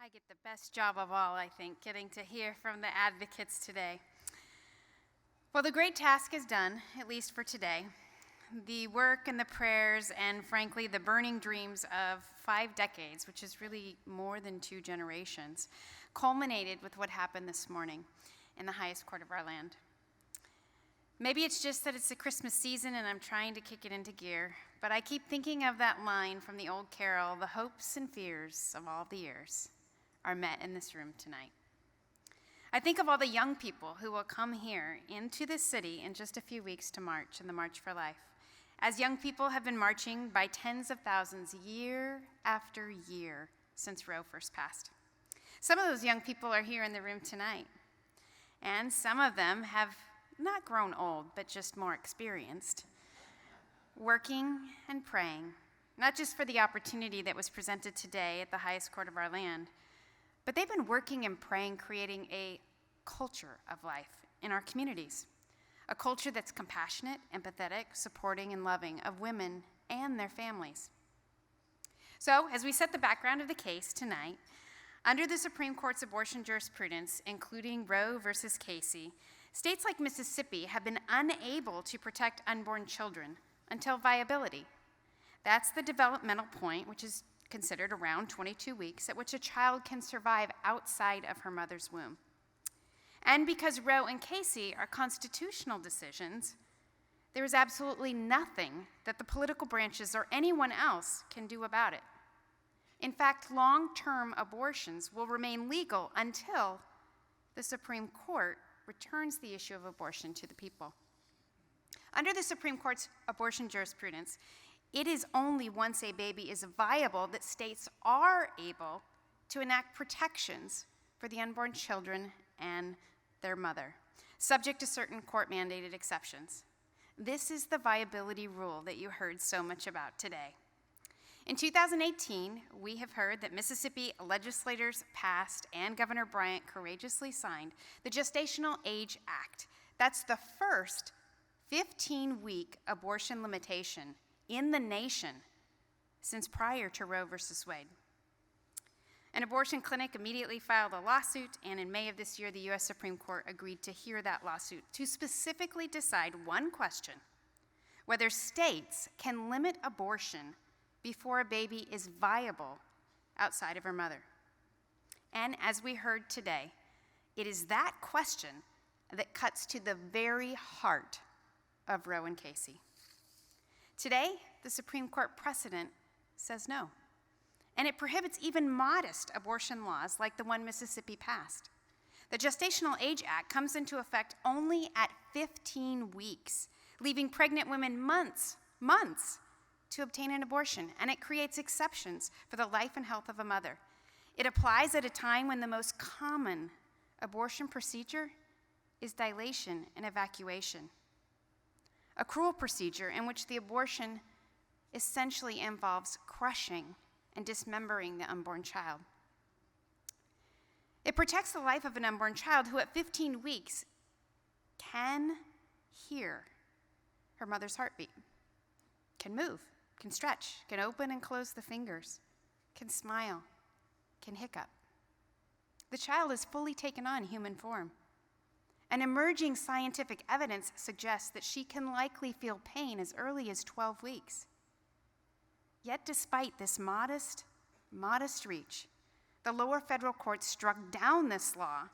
I get the best job of all, I think, getting to hear from the advocates today. Well, the great task is done, at least for today. The work and the prayers and, frankly, the burning dreams of 5 decades, which is really more than 2 generations, culminated with what happened this morning in the highest court of our land. Maybe it's just that it's the Christmas season and I'm trying to kick it into gear, but I keep thinking of that line from the old carol, "The hopes and fears of all the years are met in this room tonight." I think of all the young people who will come here into this city in just a few weeks to march in the March for Life, as young people have been marching by tens of thousands year after year since Roe first passed. Some of those young people are here in the room tonight, and some of them have not grown old, but just more experienced, working and praying, not just for the opportunity that was presented today at the highest court of our land, but they've been working and praying, creating a culture of life in our communities, a culture that's compassionate, empathetic, supporting, and loving of women and their families. So, as we set the background of the case tonight, under the Supreme Court's abortion jurisprudence, including Roe versus Casey, states like Mississippi have been unable to protect unborn children until viability. That's the developmental point, which is considered around 22 weeks, at which a child can survive outside of her mother's womb. And because Roe and Casey are constitutional decisions, there is absolutely nothing that the political branches or anyone else can do about it. In fact, long-term abortions will remain legal until the Supreme Court returns the issue of abortion to the people. Under the Supreme Court's abortion jurisprudence, it is only once a baby is viable that states are able to enact protections for the unborn children and their mother, subject to certain court-mandated exceptions. This is the viability rule that you heard so much about today. In 2018, we have heard that Mississippi legislators passed and Governor Bryant courageously signed the Gestational Age Act. That's the first 15-week abortion limitation in the nation since prior to Roe versus Wade. An abortion clinic immediately filed a lawsuit, and in May of this year, the U.S. Supreme Court agreed to hear that lawsuit to specifically decide one question: whether states can limit abortion before a baby is viable outside of her mother. And as we heard today, it is that question that cuts to the very heart of Roe and Casey. Today, the Supreme Court precedent says no, and it prohibits even modest abortion laws like the one Mississippi passed. The Gestational Age Act comes into effect only at 15 weeks, leaving pregnant women months to obtain an abortion, and it creates exceptions for the life and health of a mother. It applies at a time when the most common abortion procedure is dilation and evacuation, a cruel procedure in which the abortion essentially involves crushing and dismembering the unborn child. It protects the life of an unborn child who at 15 weeks can hear her mother's heartbeat, can move, can stretch, can open and close the fingers, can smile, can hiccup. The child is fully taken on human form. And emerging scientific evidence suggests that she can likely feel pain as early as 12 weeks. Yet despite this modest reach, the lower federal courts struck down this law,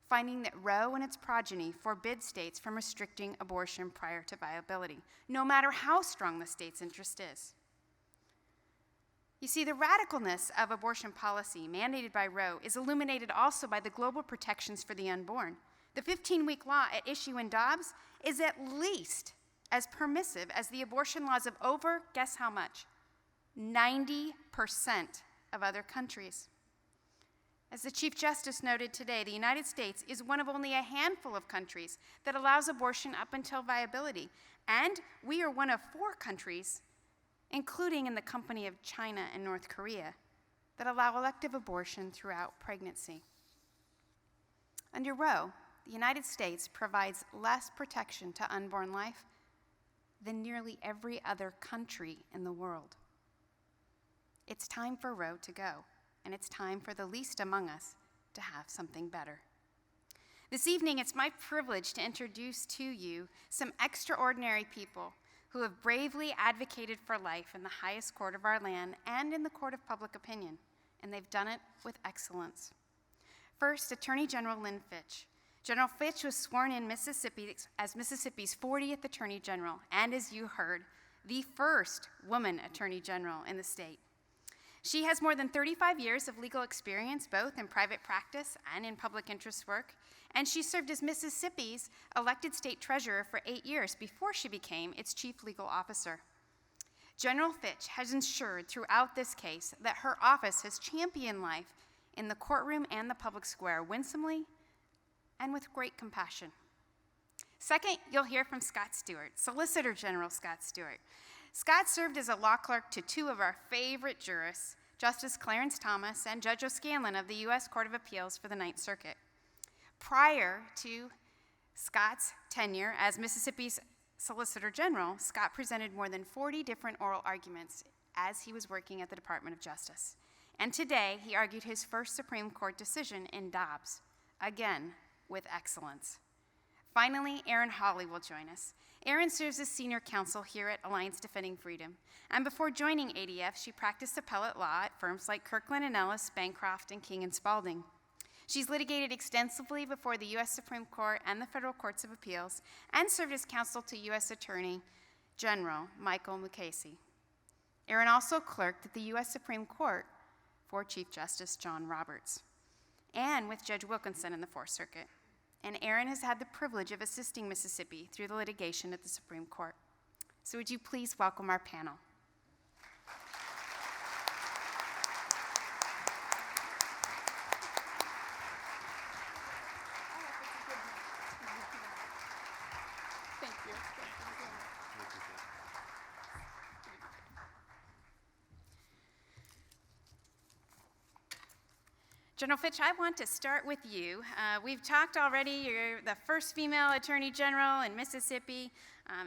finding that Roe and its progeny forbid states from restricting abortion prior to viability, no matter how strong the state's interest is. You see, the radicalness of abortion policy mandated by Roe is illuminated also by the global protections for the unborn. The 15-week law at issue in Dobbs is at least as permissive as the abortion laws of over, guess how much? 90% of other countries. As the Chief Justice noted today, the United States is one of only a handful of countries that allows abortion up until viability, and we are one of 4 countries, including in the company of China and North Korea, that allow elective abortion throughout pregnancy. Under Roe, the United States provides less protection to unborn life than nearly every other country in the world. It's time for Roe to go. and it's time for the least among us to have something better. This evening, it's my privilege to introduce to you some extraordinary people who have bravely advocated for life in the highest court of our land and in the court of public opinion, and they've done it with excellence. First, Attorney General Lynn Fitch. General Fitch was sworn in Mississippi as Mississippi's 40th Attorney General, and as you heard, the first woman Attorney General in the state. She has more than 35 years of legal experience, both in private practice and in public interest work, and she served as Mississippi's elected state treasurer for 8 years before she became its chief legal officer. General Fitch has ensured throughout this case that her office has championed life in the courtroom and the public square winsomely and with great compassion. Second, you'll hear from Scott Stewart, Solicitor General Scott Stewart. Scott served as a law clerk to two of our favorite jurists, Justice Clarence Thomas and Judge O'Scanlan of the U.S. Court of Appeals for the Ninth Circuit. Prior to Scott's tenure as Mississippi's Solicitor General, Scott presented more than 40 different oral arguments as he was working at the Department of Justice. And today, he argued his first Supreme Court decision in Dobbs, again, with excellence. Finally, Erin Hawley will join us. Erin serves as senior counsel here at Alliance Defending Freedom, and before joining ADF, she practiced appellate law at firms like Kirkland & Ellis, Bancroft, and King & Spalding. She's litigated extensively before the U.S. Supreme Court and the Federal Courts of Appeals, and served as counsel to U.S. Attorney General Michael Mukasey. Erin also clerked at the U.S. Supreme Court for Chief Justice John Roberts, and with Judge Wilkinson in the Fourth Circuit. And Erin has had the privilege of assisting Mississippi through the litigation at the Supreme Court. So would you please welcome our panel? Thank you. General Fitch, I want to start with you. We've talked already, you're the first female Attorney General in Mississippi,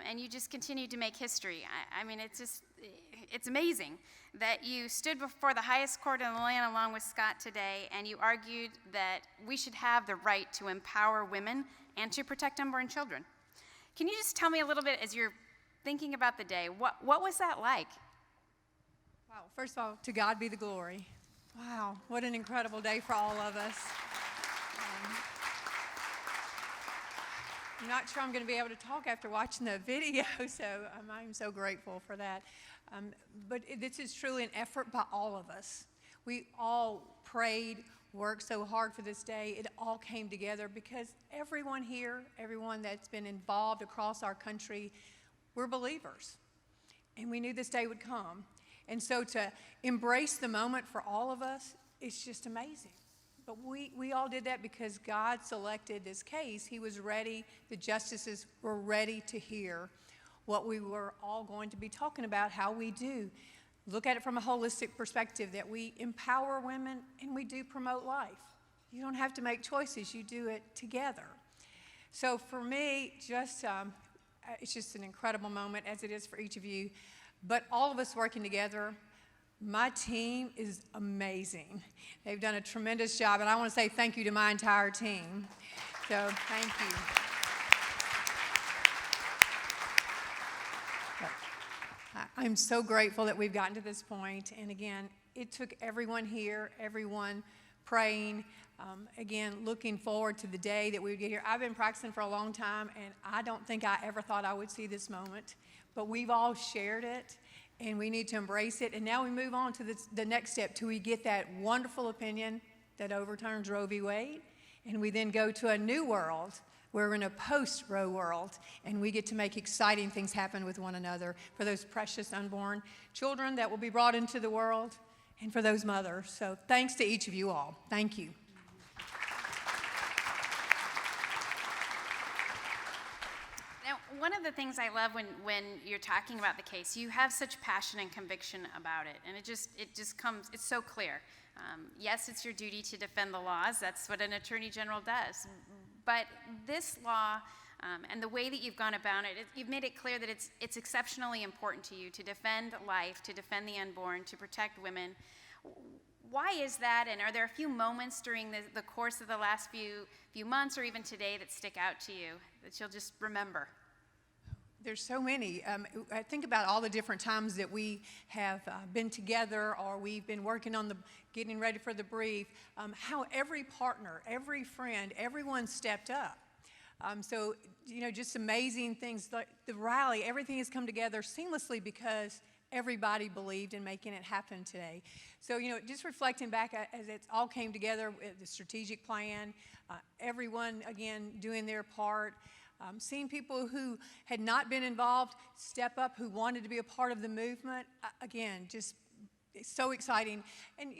and you just continue to make history. I mean, it's amazing that you stood before the highest court in the land along with Scott today, and you argued that we should have the right to empower women and to protect unborn children. Can you just tell me a little bit, as you're thinking about the day, what was that like? Wow, first of all, to God be the glory. Wow, what an incredible day for all of us. I'm not sure I'm going to be able to talk after watching the video, so I'm so grateful for that. But this is truly an effort by all of us. We all prayed, worked so hard for this day. It all came together because everyone here, everyone that's been involved across our country, we're believers. And we knew this day would come. And so to embrace the moment for all of us, it's just amazing. But we all did that because God selected this case. He was ready, the justices were ready to hear what we were all going to be talking about, how we do. Look at it from a holistic perspective, that we empower women and we do promote life. You don't have to make choices, you do it together. So for me, it's just an incredible moment, as it is for each of you. But all of us working together, my team is amazing. They've done a tremendous job, and I want to say thank you to my entire team. So thank you. I'm so grateful that we've gotten to this point. And again, it took everyone here, everyone praying, again, looking forward to the day that we would get here. I've been practicing for a long time, and I don't think I ever thought I would see this moment. But we've all shared it, and we need to embrace it. And now we move on to the next step till we get that wonderful opinion that overturns Roe v. Wade. And we then go to a new world. We're in a post-Roe world, and we get to make exciting things happen with one another for those precious unborn children that will be brought into the world, and for those mothers. So thanks to each of you all. Thank you. One of the things I love when you're talking about the case, you have such passion and conviction about it, and it just comes, it's so clear. Yes, it's your duty to defend the laws. That's what an attorney general does. But this law and the way that you've gone about it, you've made it clear that it's exceptionally important to you to defend life, to defend the unborn, to protect women. Why is that, and are there a few moments during the course of the last few months or even today that stick out to you that you'll just remember? There's so many. I think about all the different times that we have been together, or we've been working on getting ready for the brief, how every partner, every friend, everyone stepped up. So, just amazing things. Like the rally, everything has come together seamlessly because everybody believed in making it happen today. So, just reflecting back as it all came together, the strategic plan, everyone, again, doing their part, seeing people who had not been involved step up, who wanted to be a part of the movement, again, just it's so exciting. And,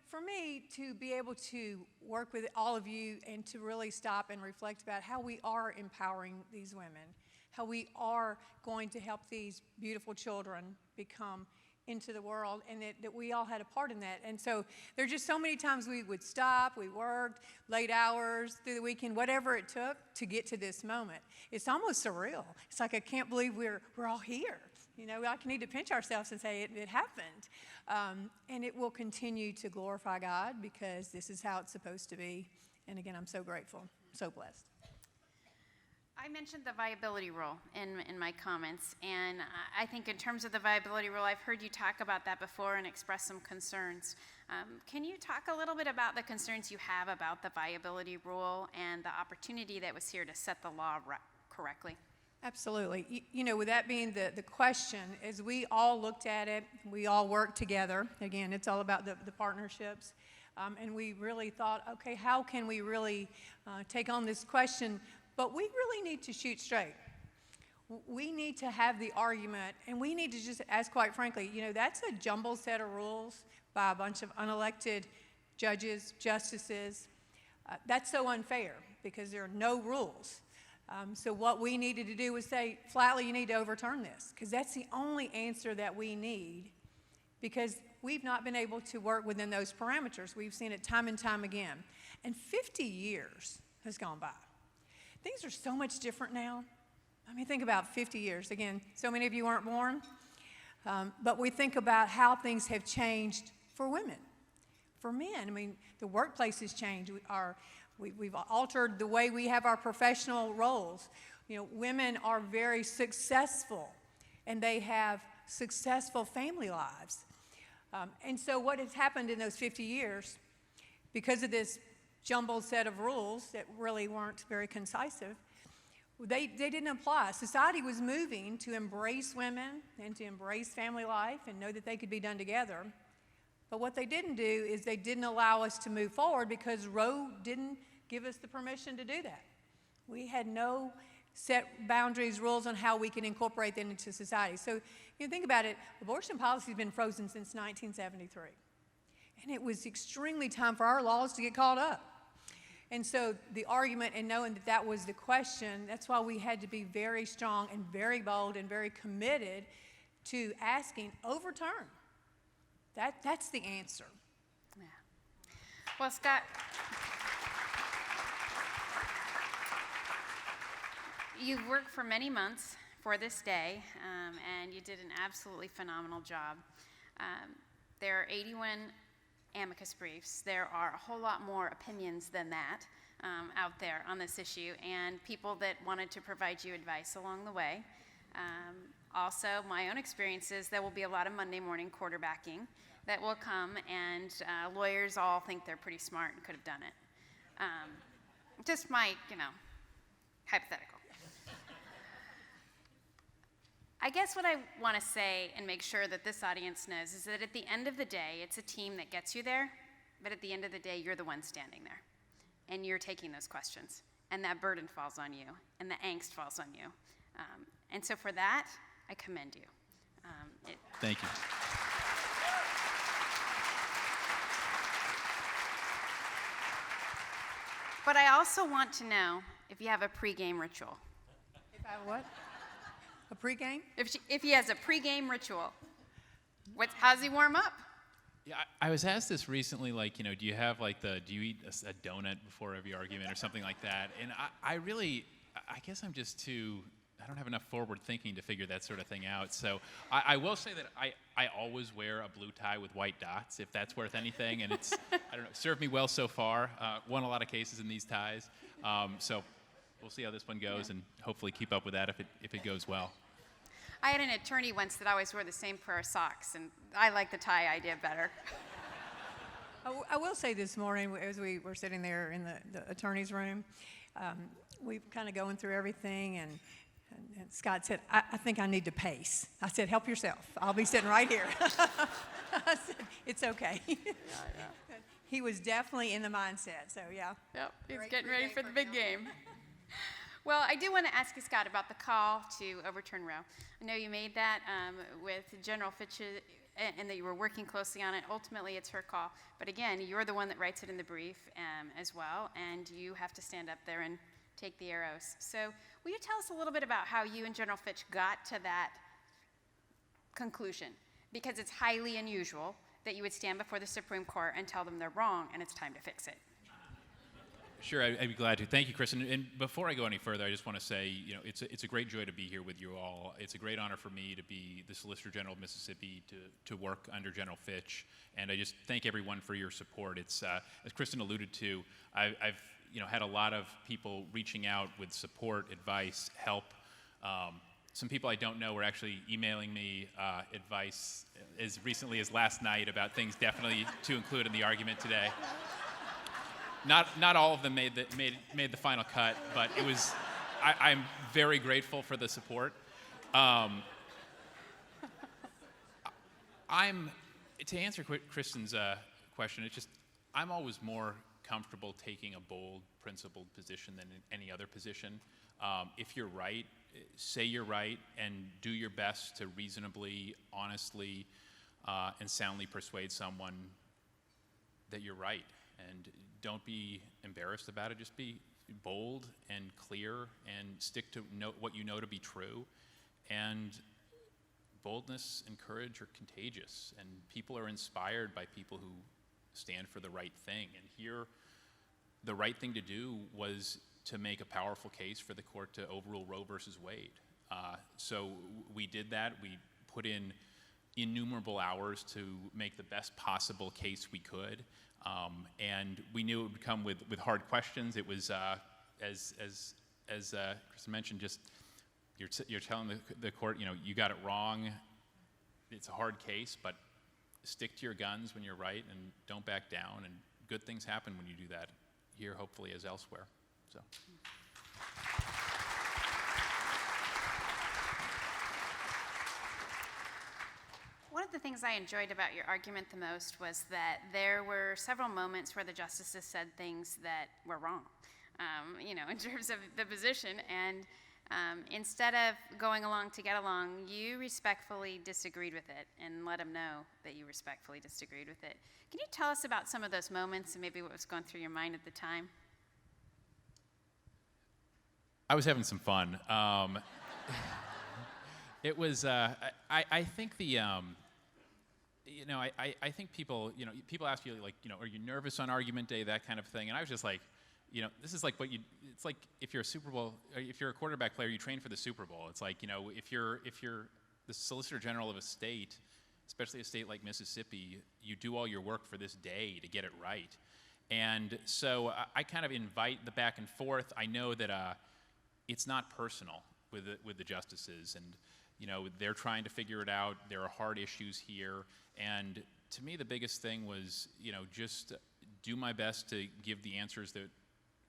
for me to be able to work with all of you and to really stop and reflect about how we are empowering these women, how we are going to help these beautiful children become into the world, and that we all had a part in that. And so there's just so many times we would stop, we worked, late hours, through the weekend, whatever it took to get to this moment. It's almost surreal. It's like I can't believe we're all here. We need to pinch ourselves and say it happened. And it will continue to glorify God because this is how it's supposed to be. And again, I'm so grateful, so blessed. I mentioned the viability rule in my comments, and I think in terms of the viability rule, I've heard you talk about that before and express some concerns. Can you talk a little bit about the concerns you have about the viability rule and the opportunity that was here to set the law correctly? Absolutely. With that being the question, as we all looked at it, we all worked together. Again, it's all about the partnerships. And we really thought, okay, how can we really take on this question? But we really need to shoot straight. We need to have the argument, and we need to just ask, quite frankly, that's a jumbled set of rules by a bunch of unelected judges, justices. That's so unfair because there are no rules. So what we needed to do was say, flatly, you need to overturn this, because that's the only answer that we need, because we've not been able to work within those parameters. We've seen it time and time again. And 50 years has gone by. Things are so much different now. Think about 50 years. Again, so many of you weren't born. But we think about how things have changed for women. For men, the workplace has changed. We've altered the way we have our professional roles. Women are very successful, and they have successful family lives. And so what has happened in those 50 years, because of this jumbled set of rules that really weren't very concisive, they didn't apply. Society was moving to embrace women and to embrace family life and know that they could be done together. But what they didn't do is they didn't allow us to move forward because Roe didn't give us the permission to do that. We had no set boundaries, rules on how we can incorporate them into society. So think about it, abortion policy has been frozen since 1973. And it was extremely time for our laws to get caught up. And so the argument, and knowing that that was the question, that's why we had to be very strong and very bold and very committed to asking, overturn. That's the answer. Yeah. Well, Scott, you've worked for many months for this day, and you did an absolutely phenomenal job. There are 81 amicus briefs. There are a whole lot more opinions than that out there on this issue, and people that wanted to provide you advice along the way. Also, my own experiences, there will be a lot of Monday morning quarterbacking that will come, and lawyers all think they're pretty smart and could have done it. Just my, hypothetical. I guess what I want to say and make sure that this audience knows is that at the end of the day, it's a team that gets you there, but at the end of the day, you're the one standing there, and you're taking those questions, and that burden falls on you, and the angst falls on you. And so for that, I commend you. Thank you. But I also want to know if you have a pregame ritual. If I have what? A pregame? If he has a pregame ritual, how's he warm up? Yeah, I was asked this recently, do you have do you eat a donut before every argument or something like that? And I guess I'm just too have enough forward thinking to figure that sort of thing out. So I will say that I always wear a blue tie with white dots, if that's worth anything. And it's, I don't know, served me well so far. Won a lot of cases in these ties. So we'll see how this one goes, and hopefully keep up with that if it goes well. I had an attorney once that always wore the same pair of socks, and I like the tie idea better. I will say this morning, as we were sitting there in the attorney's room, we kind of going through everything, and Scott said, I think I need to pace. I said, help yourself. I'll be sitting right here. I said, it's okay. Yeah. He was definitely in the mindset, so yeah. Yep, he's getting ready for the big game. Well, I do want to ask you, Scott, about the call to overturn Roe. I know you made that with General Fitch, and that you were working closely on it. Ultimately, it's her call. But again, you're the one that writes it in the brief as well, and you have to stand up there and take the arrows. So will you tell us a little bit about how you and General Fitch got to that conclusion? Because it's highly unusual that you would stand before the Supreme Court and tell them they're wrong and it's time to fix it. Sure, I'd be glad to. Thank you, Kristen. And before I go any further, I just want to say, it's a great joy to be here with you all. It's a great honor for me to be the Solicitor General of Mississippi, to work under General Fitch, and I just thank everyone for your support. It's as Kristen alluded to, I've had a lot of people reaching out with support, advice, help. Some people I don't know were actually emailing me advice as recently as last night about things definitely to include in the argument today. Not all of them made the final cut, but it was. I'm very grateful for the support. To answer Kristen's question, it's just I'm always more comfortable taking a bold, principled position than any other position. If you're right, say you're right, and do your best to reasonably, honestly, and soundly persuade someone that you're right. And don't be embarrassed about it. Just be bold and clear and stick to what you know to be true. And boldness and courage are contagious, and people are inspired by people who stand for the right thing. And here, the right thing to do was to make a powerful case for the court to overrule Roe versus Wade. So we did that. We put in innumerable hours to make the best possible case we could. And we knew it would come with hard questions. It was, as Kristen mentioned, just you're telling the court, you got it wrong. It's a hard case, but stick to your guns when you're right and don't back down. And good things happen when you do that, here hopefully as elsewhere. So. One of the things I enjoyed about your argument the most was that there were several moments where the justices said things that were wrong, in terms of the position. And instead of going along to get along, you respectfully disagreed with it and let them know that you respectfully disagreed with it. Can you tell us about some of those moments and maybe what was going through your mind at the time? I was having some fun. It was. I think the. I think people. People ask you like, are you nervous on argument day? That kind of thing. And I was just like, this is like what you. It's like if you're a Super Bowl, if you're a quarterback player, you train for the Super Bowl. It's like if you're the Solicitor General of a state, especially a state like Mississippi, you do all your work for this day to get it right. And so I kind of invite the back and forth. I know that it's not personal with the justices, and they're trying to figure it out. There are hard issues here, and to me the biggest thing was just do my best to give the answers that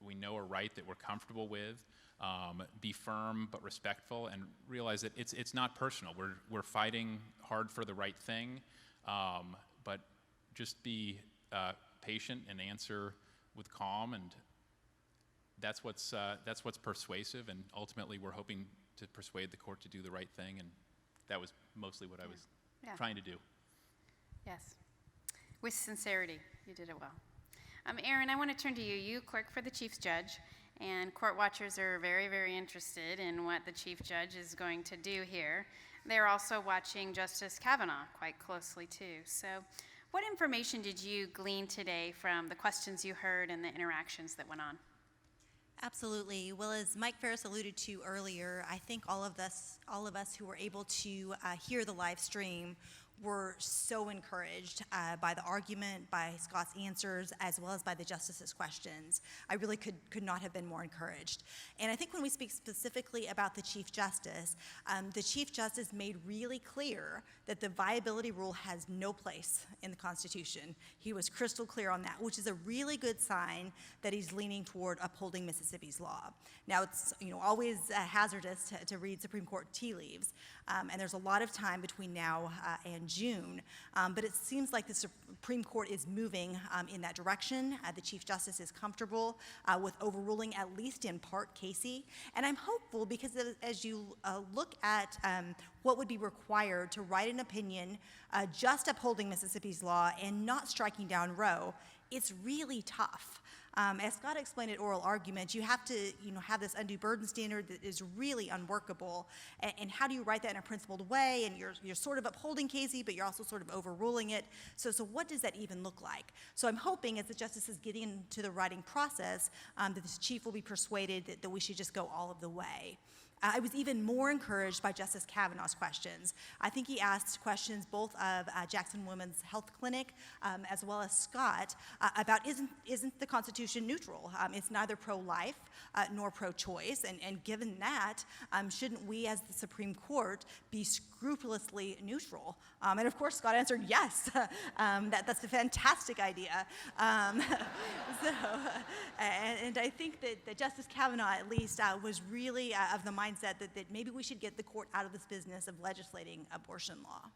we know are right, that we're comfortable with, be firm but respectful, and realize that it's not personal. We're fighting hard for the right thing, but just be patient and answer with calm, and that's what's persuasive, and ultimately we're hoping to persuade the court to do the right thing, and that was mostly what I was trying to do. Yes, with sincerity, you did it well. Erin, I want to turn to you. You clerk for the Chief Judge, and court watchers are very, very interested in what the Chief Judge is going to do here. They're also watching Justice Kavanaugh quite closely too. So what information did you glean today from the questions you heard and the interactions that went on? Absolutely. Well, as Mike Ferris alluded to earlier, I think all of us who were able to hear the live stream were so encouraged by the argument, by Scott's answers, as well as by the justices' questions. I really could not have been more encouraged. And I think when we speak specifically about the Chief Justice made really clear that the viability rule has no place in the Constitution. He was crystal clear on that, which is a really good sign that he's leaning toward upholding Mississippi's law. Now, it's always hazardous to read Supreme Court tea leaves, and there's a lot of time between now and June, but it seems like the Supreme Court is moving in that direction. The Chief Justice is comfortable with overruling, at least in part, Casey, and I'm hopeful because as you look at what would be required to write an opinion just upholding Mississippi's law and not striking down Roe, it's really tough. As Scott explained at oral argument, you have to have this undue burden standard that is really unworkable. And how do you write that in a principled way? And you're sort of upholding Casey, but you're also sort of overruling it. So what does that even look like? So I'm hoping as the justices get into the writing process that the chief will be persuaded that we should just go all of the way. I was even more encouraged by Justice Kavanaugh's questions. I think he asked questions both of Jackson Women's Health Clinic as well as Scott about isn't the Constitution neutral? It's neither pro-life nor pro-choice, and given that, shouldn't we as the Supreme Court be scrupulously neutral? And of course, Scott answered yes. That's a fantastic idea. And I think that Justice Kavanaugh, at least, was really of the mindset that maybe we should get the court out of this business of legislating abortion law.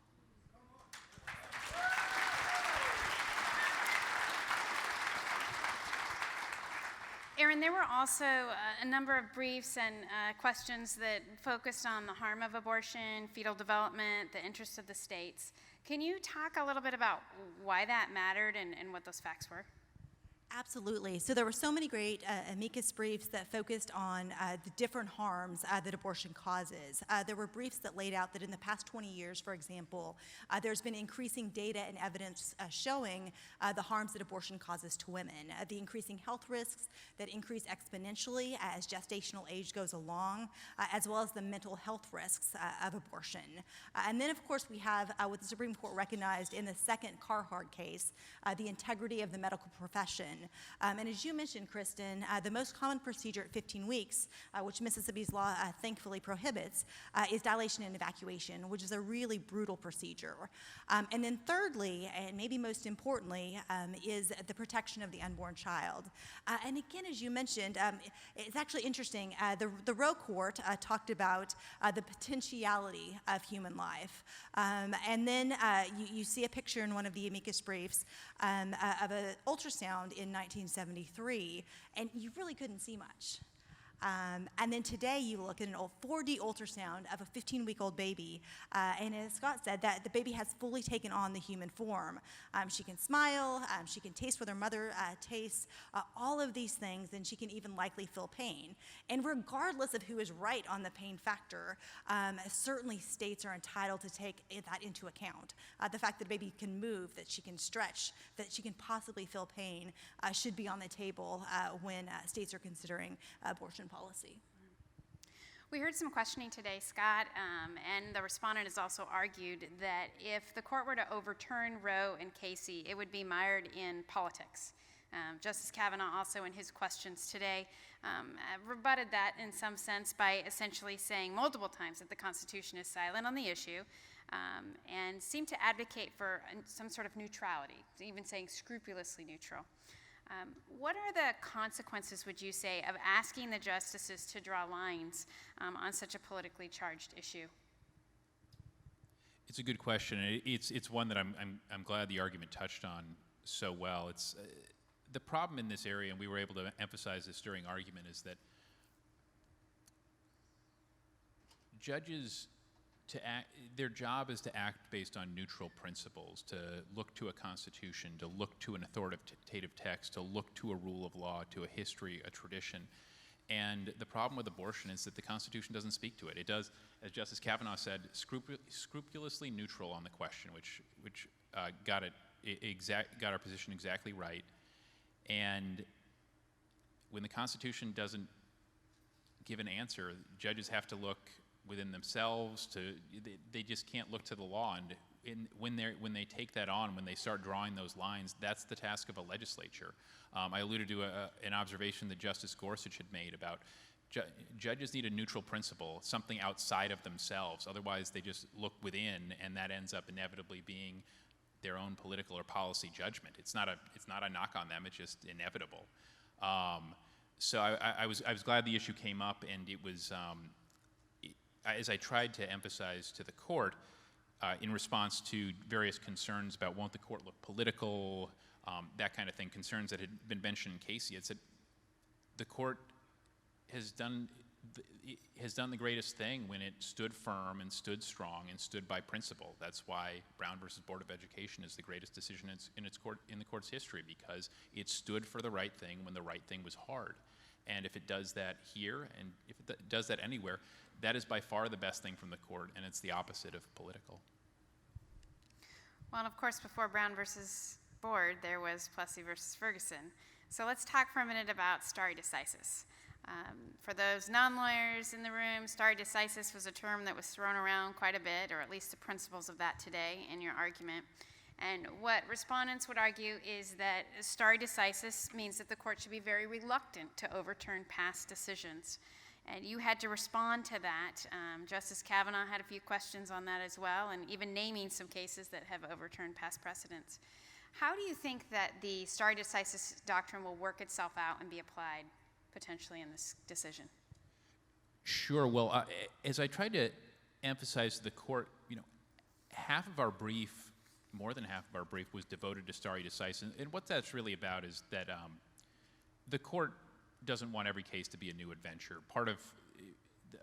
Erin, there were also a number of briefs and questions that focused on the harm of abortion, fetal development, the interests of the states. Can you talk a little bit about why that mattered and what those facts were? Absolutely. So there were so many great amicus briefs that focused on the different harms that abortion causes. There were briefs that laid out that in the past 20 years, for example, there's been increasing data and evidence showing the harms that abortion causes to women, the increasing health risks that increase exponentially as gestational age goes along, as well as the mental health risks of abortion. And then, of course, we have what the Supreme Court recognized in the second Carhart case, the integrity of the medical profession. And as you mentioned, Kristen, the most common procedure at 15 weeks, which Mississippi's law thankfully prohibits, is dilation and evacuation, which is a really brutal procedure. And then thirdly, and maybe most importantly, is the protection of the unborn child. And again, as you mentioned, it's actually interesting. The Roe Court talked about the potentiality of human life. And then you see a picture in one of the amicus briefs of an ultrasound in 1973, and you really couldn't see much. And then today you look at an old 4D ultrasound of a 15-week-old baby, and as Scott said, that the baby has fully taken on the human form. She can smile, she can taste what her mother tastes, all of these things, and she can even likely feel pain. And regardless of who is right on the pain factor, certainly states are entitled to take that into account. The fact that the baby can move, that she can stretch, that she can possibly feel pain should be on the table when states are considering abortion policy. We heard some questioning today, Scott, and the respondent has also argued that if the court were to overturn Roe and Casey, it would be mired in politics. Justice Kavanaugh also in his questions today rebutted that in some sense by essentially saying multiple times that the Constitution is silent on the issue and seemed to advocate for some sort of neutrality, even saying scrupulously neutral. What are the consequences, would you say, of asking the justices to draw lines on such a politically charged issue? It's a good question. It's one that I'm glad the argument touched on so well. It's the problem in this area, and we were able to emphasize this during argument, is that judges their job is to act based on neutral principles, to look to a constitution, to look to an authoritative text, to look to a rule of law, to a history, a tradition. And the problem with abortion is that the Constitution doesn't speak to it. It does, as Justice Kavanaugh said, scrupulously neutral on the question, which got our position exactly right. And when the Constitution doesn't give an answer, judges have to look within themselves. They just can't look to the law. And when they take that on, when they start drawing those lines, that's the task of a legislature. I alluded to an observation that Justice Gorsuch had made about judges need a neutral principle, something outside of themselves. Otherwise, they just look within, and that ends up inevitably being their own political or policy judgment. It's not a knock on them. It's just inevitable. So I was glad the issue came up, and it was as I tried to emphasize to the court in response to various concerns about won't the court look political, that kind of thing, concerns that had been mentioned in Casey. It said the court has done the greatest thing when it stood firm and stood strong and stood by principle. That's why Brown versus Board of Education is the greatest decision in the court's history, because it stood for the right thing when the right thing was hard. And if it does that here, and if it does that anywhere, that is by far the best thing from the court, and it's the opposite of political. Well, and of course, before Brown versus Board, there was Plessy versus Ferguson. So let's talk for a minute about stare decisis. For those non-lawyers in the room, stare decisis was a term that was thrown around quite a bit, or at least the principles of that today in your argument. And what respondents would argue is that stare decisis means that the court should be very reluctant to overturn past decisions. And you had to respond to that. Justice Kavanaugh had a few questions on that as well, and even naming some cases that have overturned past precedents. How do you think that the stare decisis doctrine will work itself out and be applied potentially in this decision? Sure. Well, as I tried to emphasize to the court, half of our brief, more than half of our brief, was devoted to stare decisis. And what that's really about is that the court doesn't want every case to be a new adventure. Part of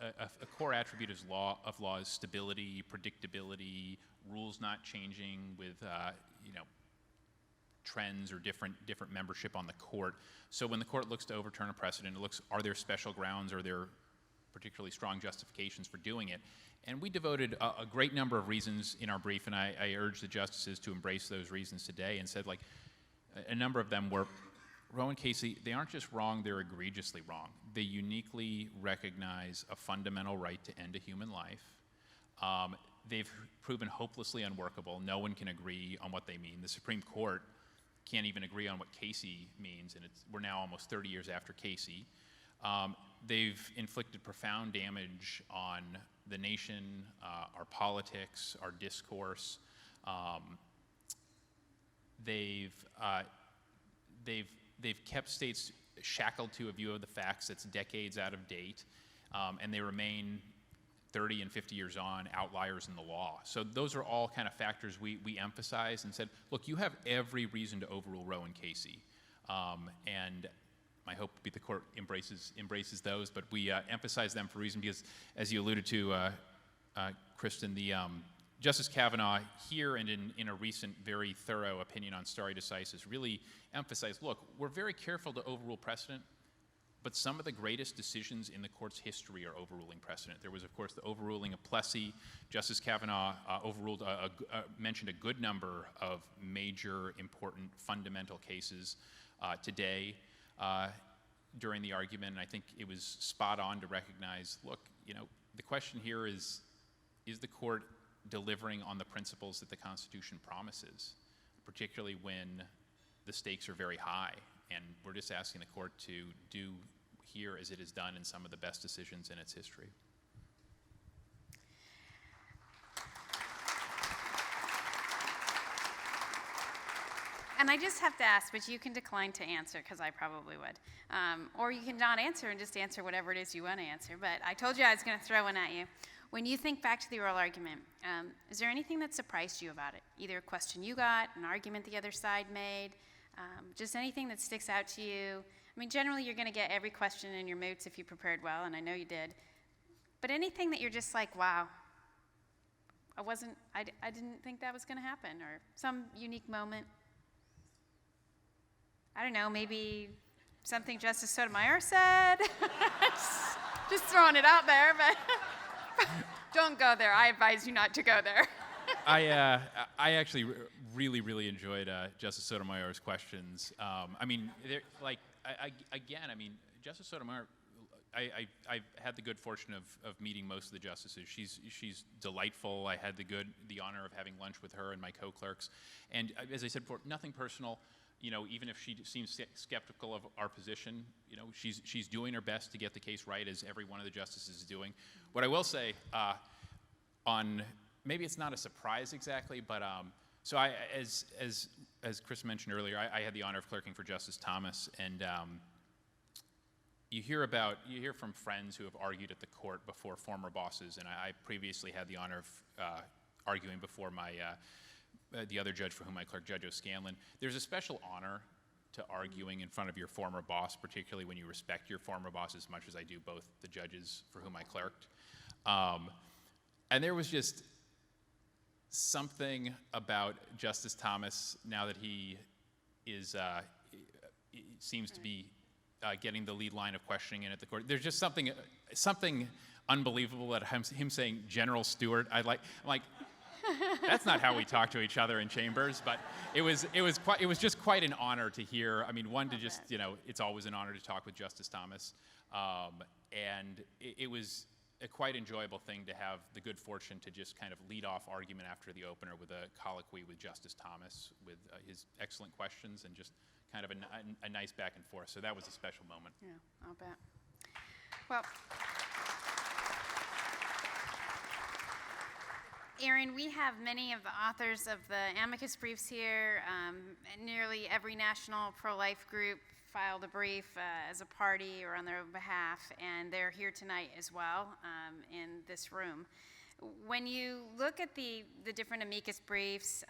a core attribute of law is stability, predictability, rules not changing with trends or different membership on the court. So when the court looks to overturn a precedent, it looks, are there special grounds, are there particularly strong justifications for doing it? And we devoted a great number of reasons in our brief, and I urged the justices to embrace those reasons today, and said, a number of them were, Roe and Casey, they aren't just wrong, they're egregiously wrong. They uniquely recognize a fundamental right to end a human life. They've proven hopelessly unworkable. No one can agree on what they mean. The Supreme Court can't even agree on what Casey means, and we're now almost 30 years after Casey. They've inflicted profound damage on the nation, our politics, our discourse. They've kept states shackled to a view of the facts that's decades out of date, and they remain 30 and 50 years on outliers in the law. So those are all kind of factors we emphasized and said, look, you have every reason to overrule Roe and Casey. And my hope would be the court embraces those, but we emphasize them for a reason because, as you alluded to, Kristen, Justice Kavanaugh here and in a recent very thorough opinion on stare decisis really emphasized, look, we're very careful to overrule precedent, but some of the greatest decisions in the court's history are overruling precedent. There was, of course, the overruling of Plessy. Justice Kavanaugh mentioned a good number of major, important, fundamental cases today during the argument, and I think it was spot on to recognize, look, the question here is the court delivering on the principles that the Constitution promises, particularly when the stakes are very high? And we're just asking the court to do here as it has done in some of the best decisions in its history. And I just have to ask, but you can decline to answer because I probably would. Or you can not answer and just answer whatever it is you want to answer. But I told you I was going to throw one at you. When you think back to the oral argument, is there anything that surprised you about it? Either a question you got, an argument the other side made, just anything that sticks out to you? I mean, generally you're going to get every question in your moots if you prepared well, and I know you did. But anything that you're just like, wow, I didn't think that was going to happen, or some unique moment? I don't know, maybe something Justice Sotomayor said? just throwing it out there, but don't go there. I advise you not to go there. I actually really enjoyed Justice Sotomayor's questions. I mean, Justice Sotomayor, I've had the good fortune of meeting most of the justices. She's delightful. I had the honor of having lunch with her and my co-clerks. And as I said before, nothing personal. You know, even if she seems skeptical of our position, you know, she's doing her best to get the case right, as every one of the justices is doing. What I will say, maybe it's not a surprise exactly, but so as Chris mentioned earlier, I had the honor of clerking for Justice Thomas, and you hear from friends who have argued at the court before former bosses, and I previously had the honor of arguing before the other judge for whom I clerked, Judge O'Scanlan. There's a special honor to arguing in front of your former boss, particularly when you respect your former boss as much as I do both the judges for whom I clerked. And there was just something about Justice Thomas, now that he seems to be getting the lead line of questioning in at the court. There's just something unbelievable at him saying General Stewart. I'm like, that's not how we talk to each other in chambers, but it was just quite an honor to hear. I mean, it's always an honor to talk with Justice Thomas, and it was a quite enjoyable thing to have the good fortune to just kind of lead off argument after the opener with a colloquy with Justice Thomas with his excellent questions and just kind of a nice back and forth. So that was a special moment. Yeah, I'll bet. Well, Erin, we have many of the authors of the amicus briefs here. Nearly every national pro-life group filed a brief as a party or on their own behalf, and they're here tonight as well in this room. When you look at the different amicus briefs,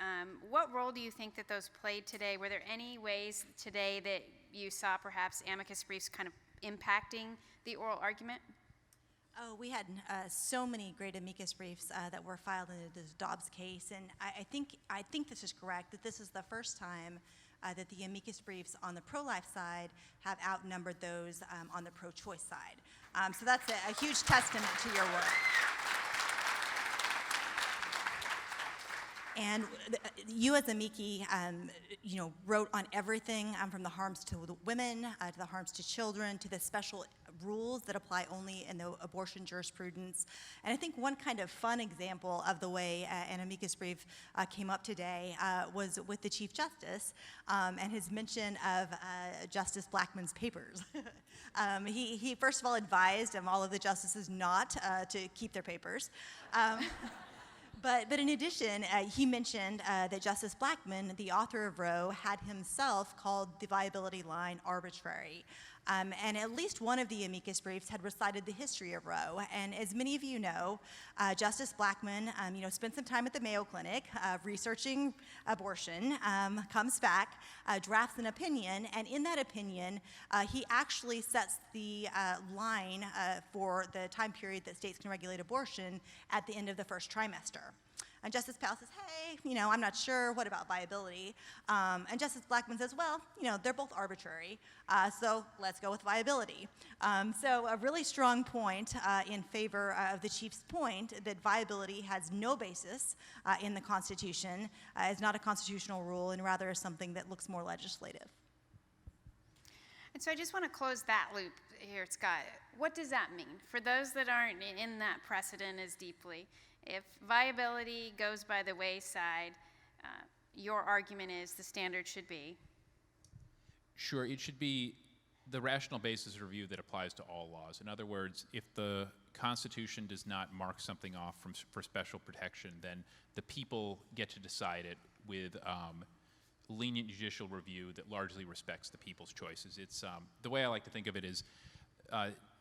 what role do you think that those played today? Were there any ways today that you saw perhaps amicus briefs kind of impacting the oral argument? Oh, we had so many great amicus briefs that were filed in this Dobbs case, and I think this is correct, that this is the first time that the amicus briefs on the pro-life side have outnumbered those on the pro-choice side. So that's a huge testament to your work. And you as amici, wrote on everything from the harms to the women, to the harms to children, to the special rules that apply only in the abortion jurisprudence. And I think one kind of fun example of the way an amicus brief came up today was with the Chief Justice and his mention of Justice Blackmun's papers. He first of all advised all of the justices not to keep their papers. But in addition, he mentioned that Justice Blackmun, the author of Roe, had himself called the viability line arbitrary. And at least one of the amicus briefs had recited the history of Roe. And as many of you know, Justice Blackmun, spent some time at the Mayo Clinic researching abortion, comes back, drafts an opinion, and in that opinion, he actually sets the line for the time period that states can regulate abortion at the end of the first trimester. And Justice Powell says, hey, I'm not sure, what about viability? And Justice Blackmun says, well, they're both arbitrary, so let's go with viability. So a really strong point in favor of the Chief's point that viability has no basis in the Constitution, is not a constitutional rule, and rather is something that looks more legislative. And so I just want to close that loop here, Scott. What does that mean? For those that aren't in that precedent as deeply, if viability goes by the wayside, your argument is the standard should be? Sure, it should be the rational basis review that applies to all laws. In other words, if the Constitution does not mark something off for special protection, then the people get to decide it with lenient judicial review that largely respects the people's choices. It's the way I like to think of it is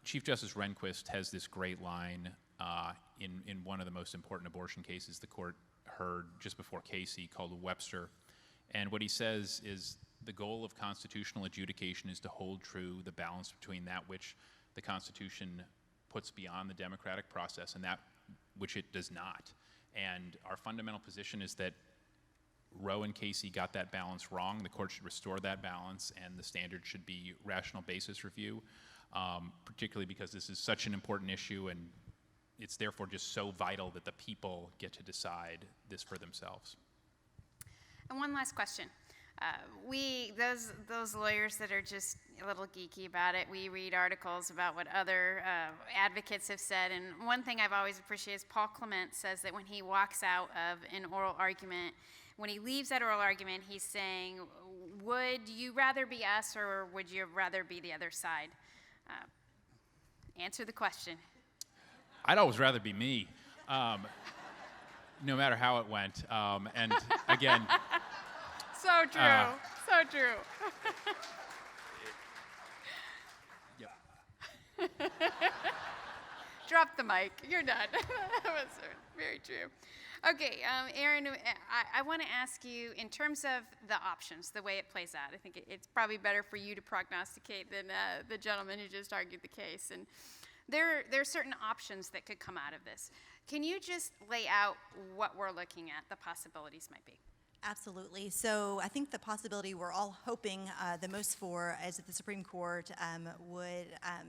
Chief Justice Rehnquist has this great line in one of the most important abortion cases the court heard just before Casey, called Webster. And what he says is the goal of constitutional adjudication is to hold true the balance between that which the Constitution puts beyond the democratic process and that which it does not. And our fundamental position is that Roe and Casey got that balance wrong. The court should restore that balance, and the standard should be rational basis review, particularly because this is such an important issue, and it's therefore just so vital that the people get to decide this for themselves. And one last question. Those lawyers that are just a little geeky about it, we read articles about what other advocates have said, and one thing I've always appreciated is Paul Clement says that when he walks out of an oral argument, when he leaves that oral argument, he's saying, would you rather be us or would you rather be the other side? Answer the question. I'd always rather be me, no matter how it went. And again, So true. So true. yep. Drop the mic. You're done. That was very true. Okay, Erin, I want to ask you, in terms of the options, the way it plays out, I think it's probably better for you to prognosticate than the gentleman who just argued the case. And there are certain options that could come out of this. Can you just lay out what we're looking at, the possibilities might be? Absolutely. So I think the possibility we're all hoping the most for is that the Supreme Court would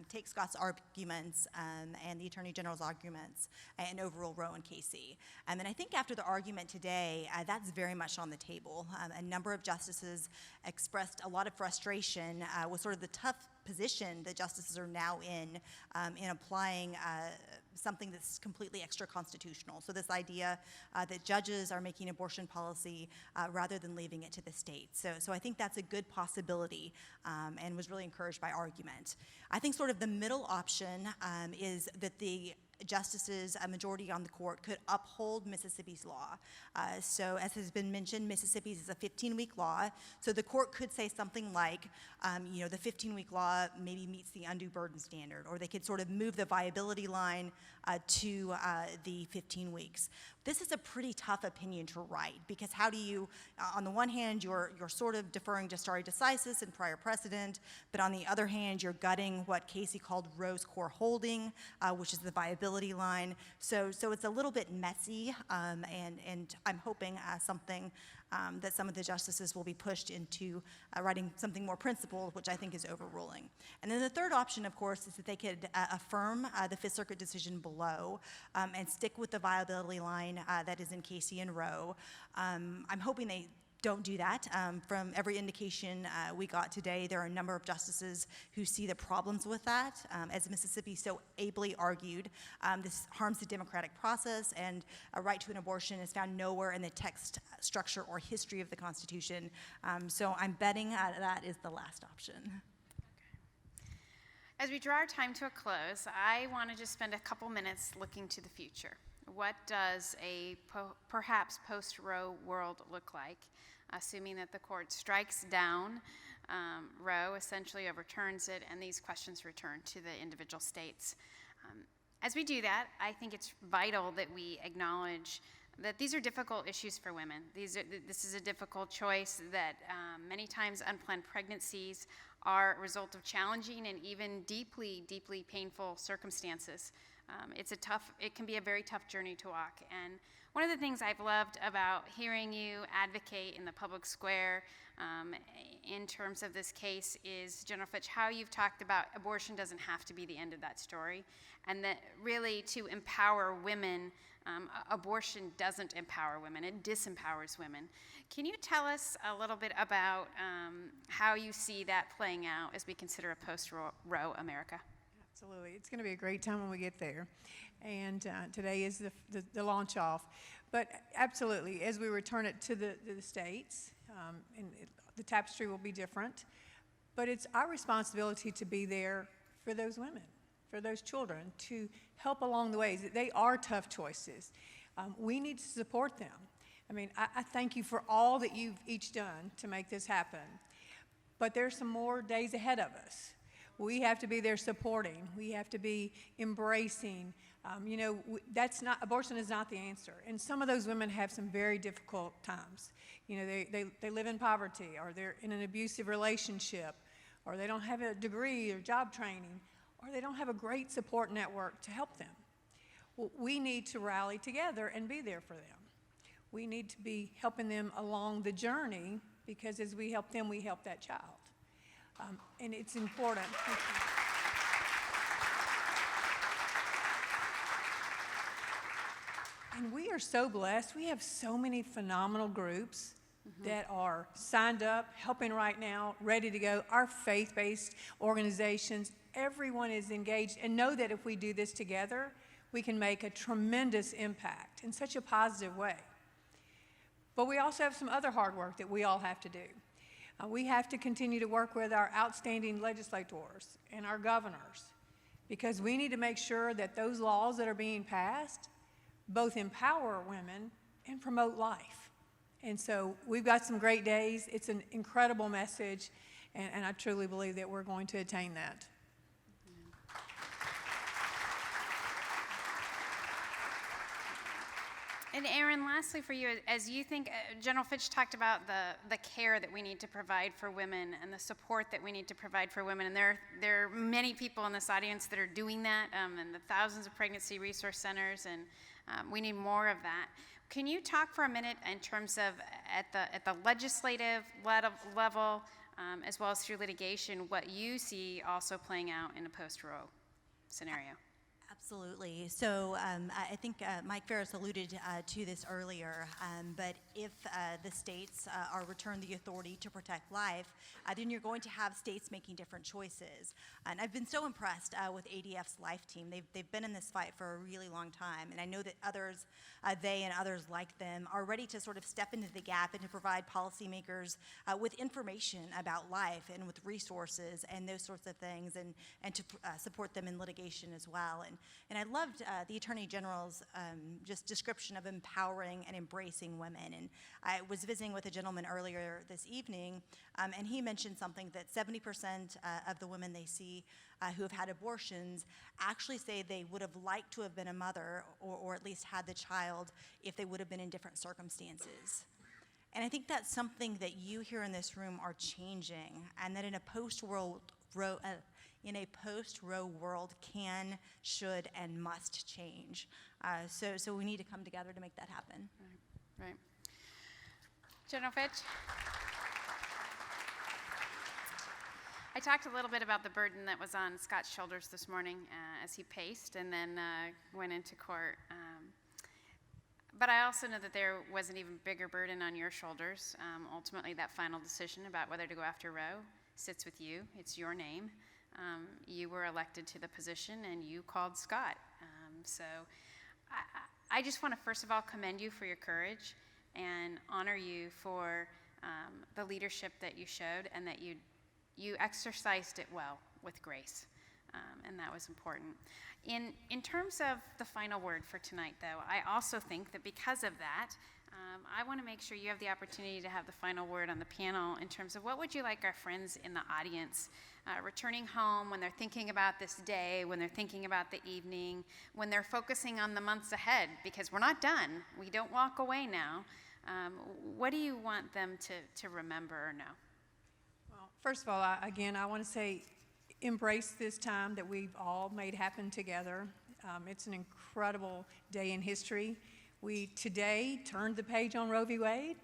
take Scott's arguments and the Attorney General's arguments and overrule Roe and Casey. And I think after the argument today, that's very much on the table. A number of justices expressed a lot of frustration with sort of the tough position that justices are now in applying something that's completely extra-constitutional. So this idea that judges are making abortion policy rather than leaving it to the states. So I think that's a good possibility and was really encouraged by argument. I think sort of the middle option is that the justices, a majority on the court, could uphold Mississippi's law. So as has been mentioned, Mississippi's is a 15-week law. So the court could say something like, the 15-week law maybe meets the undue burden standard, or they could sort of move the viability line to the 15 weeks. This is a pretty tough opinion to write, because how do you, on the one hand, you're sort of deferring to stare decisis and prior precedent, but on the other hand, you're gutting what Casey called Roe's core holding, which is the viability line. So it's a little bit messy, and I'm hoping something that some of the justices will be pushed into writing something more principled, which I think is overruling. And then the third option, of course, is that they could affirm the Fifth Circuit decision below and stick with the viability line that is in Casey and Roe. I'm hoping they don't do that. From every indication we got today, there are a number of justices who see the problems with that. As Mississippi so ably argued, this harms the democratic process, and a right to an abortion is found nowhere in the text, structure, or history of the Constitution. So I'm betting that is the last option. As we draw our time to a close, I want to just spend a couple minutes looking to the future. What does a perhaps post-Roe world look like, assuming that the court strikes down Roe, essentially overturns it, and these questions return to the individual states? As we do that, I think it's vital that we acknowledge that these are difficult issues for women. This is a difficult choice, that many times unplanned pregnancies are a result of challenging and even deeply, deeply painful circumstances. It can be a very tough journey to walk. And one of the things I've loved about hearing you advocate in the public square in terms of this case is, General Fitch, how you've talked about abortion doesn't have to be the end of that story, and that really to empower women, abortion doesn't empower women, it disempowers women. Can you tell us a little bit about how you see that playing out as we consider a post-Roe America? Absolutely. It's going to be a great time when we get there. And today is the launch off. But absolutely, as we return it to the states, the tapestry will be different. But it's our responsibility to be there for those women, for those children, to help along the ways. They are tough choices. We need to support them. I mean, I thank you for all that you've each done to make this happen. But there's some more days ahead of us. We have to be there supporting. We have to be embracing. Abortion is not the answer. And some of those women have some very difficult times. They live in poverty, or they're in an abusive relationship, or they don't have a degree or job training, or they don't have a great support network to help them. Well, we need to rally together and be there for them. We need to be helping them along the journey, because as we help them, we help that child. And it's important. And we are so blessed. We have so many phenomenal groups that are signed up, helping right now, ready to go. Our faith-based organizations, everyone is engaged, and know that if we do this together, we can make a tremendous impact in such a positive way. But we also have some other hard work that we all have to do. We have to continue to work with our outstanding legislators and our governors, because we need to make sure that those laws that are being passed both empower women and promote life. And so we've got some great days. It's an incredible message, and I truly believe that we're going to attain that. And Erin, lastly for you, as you think, General Fitch talked about the care that we need to provide for women and the support that we need to provide for women, and there are many people in this audience that are doing that, and the thousands of pregnancy resource centers, and we need more of that. Can you talk for a minute in terms of at the legislative level, as well as through litigation, what you see also playing out in a post-Roe scenario? Absolutely. So I think Mike Ferris alluded to this earlier, but if the states are returned the authority to protect life, then you're going to have states making different choices. And I've been so impressed with ADF's Life Team. They've been in this fight for a really long time, and I know that others, they and others like them, are ready to sort of step into the gap and to provide policymakers with information about life and with resources and those sorts of things, and to support them in litigation as well. And I loved the Attorney General's just description of empowering and embracing women. And I was visiting with a gentleman earlier this evening, and he mentioned something that 70% of the women they see who have had abortions actually say they would have liked to have been a mother or at least had the child if they would have been in different circumstances. And I think that's something that you here in this room are changing, and that in a post-Roe world can, should, and must change. So we need to come together to make that happen. Right. General Fitch? I talked a little bit about the burden that was on Scott's shoulders this morning as he paced and then went into court. But I also know that there was an even bigger burden on your shoulders. Ultimately, that final decision about whether to go after Roe sits with you. It's your name. You were elected to the position, and you called Scott. So I just want to first of all commend you for your courage and honor you for the leadership that you showed, and that you exercised it well with grace, and that was important. In terms of the final word for tonight, though, I also think that because of that, I want to make sure you have the opportunity to have the final word on the panel in terms of what would you like our friends in the audience returning home when they're thinking about this day, when they're thinking about the evening, when they're focusing on the months ahead, because we're not done. We don't walk away now. What do you want them to remember or know? Well, first of all, I want to say embrace this time that we've all made happen together. It's an incredible day in history. We today turned the page on Roe v. Wade,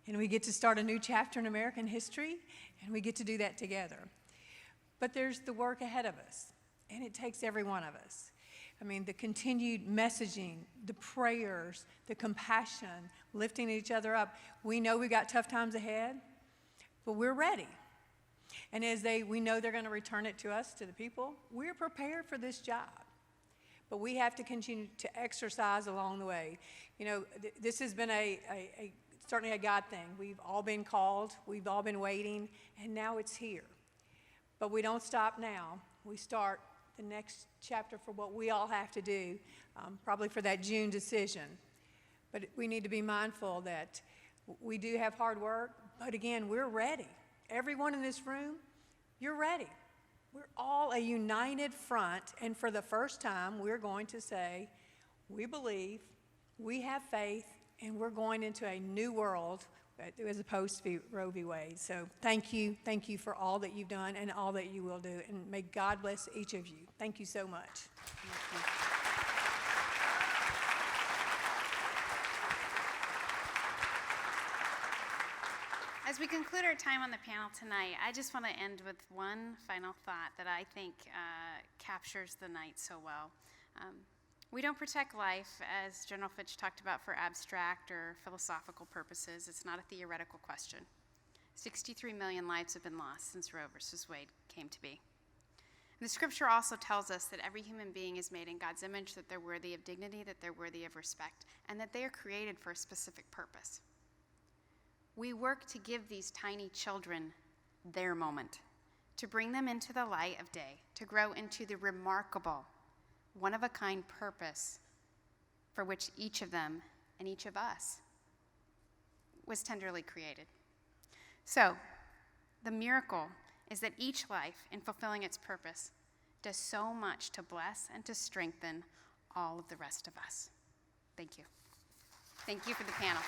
and we get to start a new chapter in American history, and we get to do that together. But there's the work ahead of us, and it takes every one of us. I mean, the continued messaging, the prayers, the compassion, lifting each other up. We know we got tough times ahead, but we're ready. And as we know they're going to return it to us, to the people, we're prepared for this job. But we have to continue to exercise along the way. You know, this has been certainly a God thing. We've all been called, we've all been waiting, and now it's here. But we don't stop now. We start the next chapter for what we all have to do, probably for that June decision. But we need to be mindful that we do have hard work, but again, we're ready. Everyone in this room, you're ready. We're all a united front, and for the first time, we're going to say, we believe, we have faith, and we're going into a new world as opposed to Roe v. Wade. So thank you for all that you've done and all that you will do, and may God bless each of you. Thank you so much. As we conclude our time on the panel tonight, I just want to end with one final thought that I think captures the night so well. We don't protect life, as General Fitch talked about, for abstract or philosophical purposes. It's not a theoretical question. 63 million lives have been lost since Roe versus Wade came to be. And the scripture also tells us that every human being is made in God's image, that they're worthy of dignity, that they're worthy of respect, and that they are created for a specific purpose. We work to give these tiny children their moment, to bring them into the light of day, to grow into the remarkable, one-of-a-kind purpose for which each of them and each of us was tenderly created. So, the miracle is that each life, in fulfilling its purpose, does so much to bless and to strengthen all of the rest of us. Thank you. Thank you for the panel.